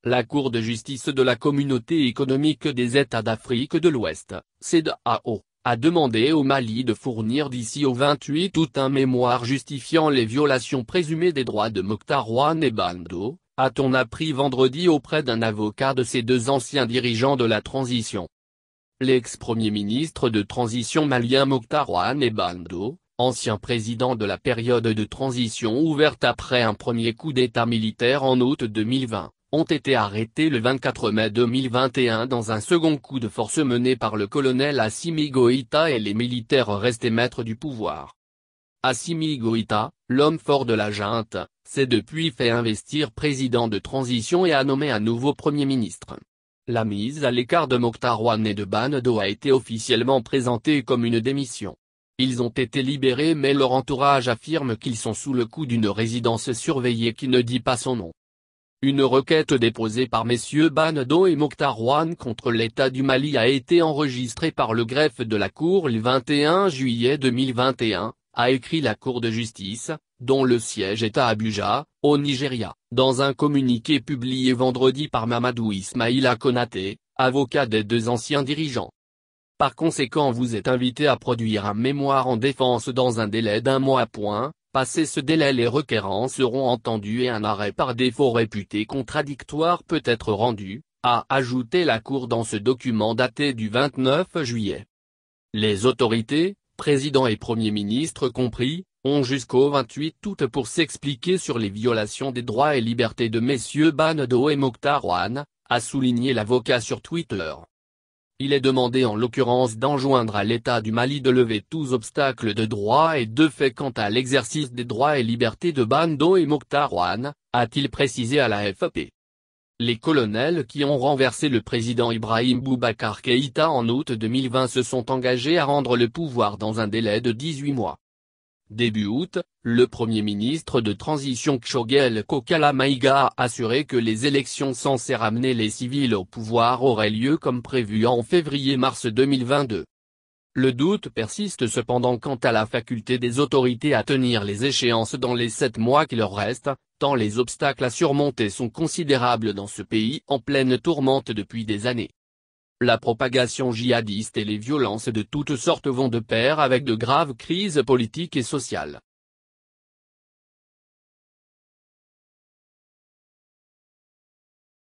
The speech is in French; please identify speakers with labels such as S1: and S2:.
S1: La Cour de justice de la Communauté économique des États d'Afrique de l'Ouest, CEDEAO, a demandé au Mali de fournir d'ici au 28 août un mémoire justifiant les violations présumées des droits de Mokhtar Ouane et Bando, a-t-on appris vendredi auprès d'un avocat de ces deux anciens dirigeants de la transition. L'ex-premier ministre de transition malien Mokhtar Ouane et Bando, ancien président de la période de transition ouverte après un premier coup d'État militaire en août 2020, ont été arrêtés le 24 mai 2021 dans un second coup de force mené par le colonel Assimi Goïta et les militaires restés maîtres du pouvoir. Assimi Goïta, l'homme fort de la junte, s'est depuis fait investir président de transition et a nommé un nouveau premier ministre. La mise à l'écart de Mokhtar Ouane et de Bando a été officiellement présentée comme une démission. Ils ont été libérés mais leur entourage affirme qu'ils sont sous le coup d'une résidence surveillée qui ne dit pas son nom. Une requête déposée par messieurs Bando et Mokhtar Ouane contre l'État du Mali a été enregistrée par le greffe de la Cour le 21 juillet 2021, a écrit la Cour de justice, dont le siège est à Abuja, au Nigeria, dans un communiqué publié vendredi par Mamadou Ismaïla Konaté, avocat des deux anciens dirigeants. Par conséquent vous êtes invité à produire un mémoire en défense dans un délai d'1 mois. Passé ce délai les requérants seront entendus et un arrêt par défaut réputé contradictoire peut être rendu, a ajouté la Cour dans ce document daté du 29 juillet. Les autorités, président et premier ministre compris, ont jusqu'au 28 août pour s'expliquer sur les violations des droits et libertés de messieurs Bando et Mokhtar Ouane, a souligné l'avocat sur Twitter. Il est demandé en l'occurrence d'enjoindre à l'État du Mali de lever tous obstacles de droit et de fait quant à l'exercice des droits et libertés de Bando et Mokhtar Ouane, a-t-il précisé à la AFP. Les colonels qui ont renversé le président Ibrahim Boubacar Keïta en août 2020 se sont engagés à rendre le pouvoir dans un délai de 18 mois. Début août, le premier ministre de transition Kshogel Kokala Maïga a assuré que les élections censées ramener les civils au pouvoir auraient lieu comme prévu en février-mars 2022. Le doute persiste cependant quant à la faculté des autorités à tenir les échéances dans les 7 mois qui leur restent, tant les obstacles à surmonter sont considérables dans ce pays en pleine tourmente depuis des années. La propagation djihadiste et les violences de toutes sortes vont de pair avec de graves crises politiques et sociales.